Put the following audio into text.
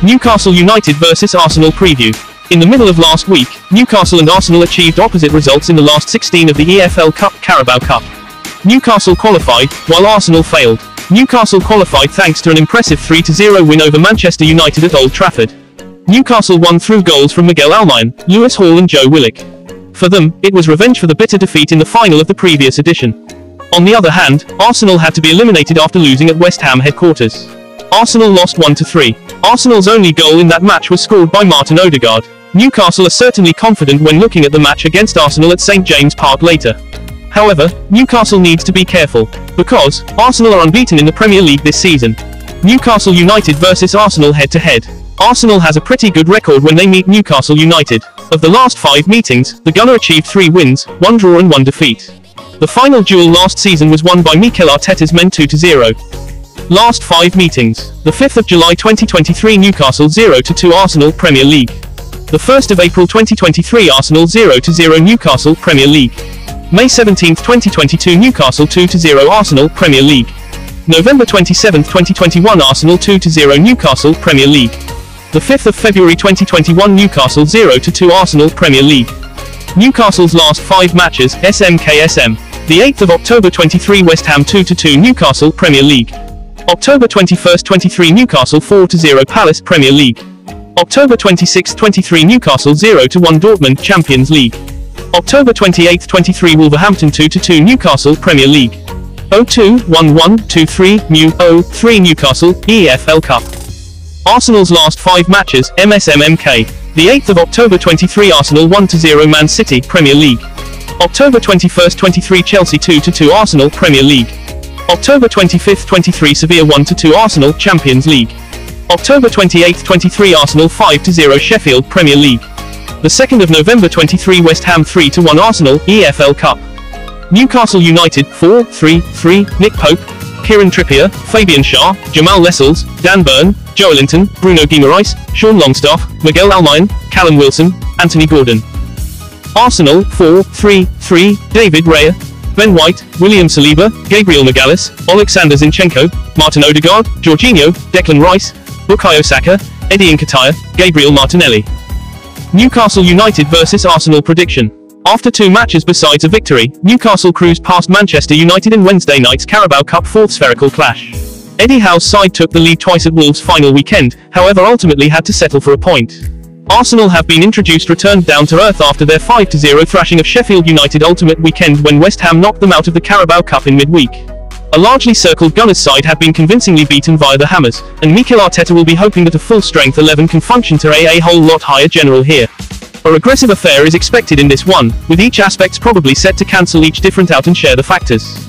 Newcastle United vs Arsenal preview. In the middle of last week, Newcastle and Arsenal achieved opposite results in the last 16 of the EFL Cup Carabao Cup. Newcastle qualified, while Arsenal failed. Newcastle qualified thanks to an impressive 3-0 win over Manchester United at Old Trafford. Newcastle won through goals from Miguel Arteta, Lewis Hall and Joe Willock. For them, it was revenge for the bitter defeat in the final of the previous edition. On the other hand, Arsenal had to be eliminated after losing at West Ham headquarters. Arsenal lost 1-3. Arsenal's only goal in that match was scored by Martin Odegaard. Newcastle are certainly confident when looking at the match against Arsenal at St James Park later. However, Newcastle needs to be careful, because Arsenal are unbeaten in the Premier League this season. Newcastle United vs Arsenal head-to-head. Arsenal has a pretty good record when they meet Newcastle United. Of the last 5 meetings, the Gunner achieved 3 wins, 1 draw and 1 defeat. The final duel last season was won by Mikel Arteta's men 2-0. Last 5 meetings. The 5th of July 2023 Newcastle 0-2 Arsenal Premier League. The 1st of April 2023 Arsenal 0-0 Newcastle Premier League. May 17, 2022 Newcastle 2-0 Arsenal Premier League. November 27, 2021 Arsenal 2-0 Newcastle Premier League. The 5th of February 2021 Newcastle 0-2 Arsenal Premier League. Newcastle's last 5 matches, SMKSM. The 8th of October 23 West Ham 2-2 Newcastle Premier League. October 21, 23 Newcastle 4-0 Palace Premier League. October 26, 23 Newcastle 0-1 Dortmund Champions League. October 28, 23 Wolverhampton 2-2 Newcastle Premier League. 0-2, 1-1, 2-3, Mew, 0-3 Newcastle, EFL Cup. Arsenal's last 5 matches, MSMMK. The 8th of October 23 Arsenal 1-0 Man City Premier League. October 21, 23 Chelsea 2-2 Arsenal Premier League. October 25, 23 Sevilla 1-2 Arsenal Champions League. October 28, 23 Arsenal 5-0 Sheffield Premier League. The 2nd of November 23 West Ham 3-1 Arsenal, EFL Cup. Newcastle United 4-3-3 Nick Pope, Kieran Trippier, Fabian Schär, Jamal Lascelles, Dan Burn, Joelinton, Bruno Guimaraes, Sean Longstaff, Miguel Almiron, Callum Wilson, Anthony Gordon. Arsenal 4-3-3 David Raya, Ben White, William Saliba, Gabriel Magalhaes, Oleksandr Zinchenko, Martin Odegaard, Jorginho, Declan Rice, Bukayo Saka, Eddie Nketiah, Gabriel Martinelli. Newcastle United vs Arsenal prediction. After 2 matches besides a victory, Newcastle cruised past Manchester United in Wednesday night's Carabao Cup 4th spherical clash. Eddie Howe's side took the lead twice at Wolves' final weekend, however ultimately had to settle for a point. Arsenal have been introduced returned down to earth after their 5-0 thrashing of Sheffield United ultimate weekend when West Ham knocked them out of the Carabao Cup in midweek. A largely circled Gunners side had been convincingly beaten via the Hammers, and Mikel Arteta will be hoping that a full-strength 11 can function to a whole lot higher general here. A aggressive affair is expected in this one, with each aspects probably set to cancel each different out and share the factors.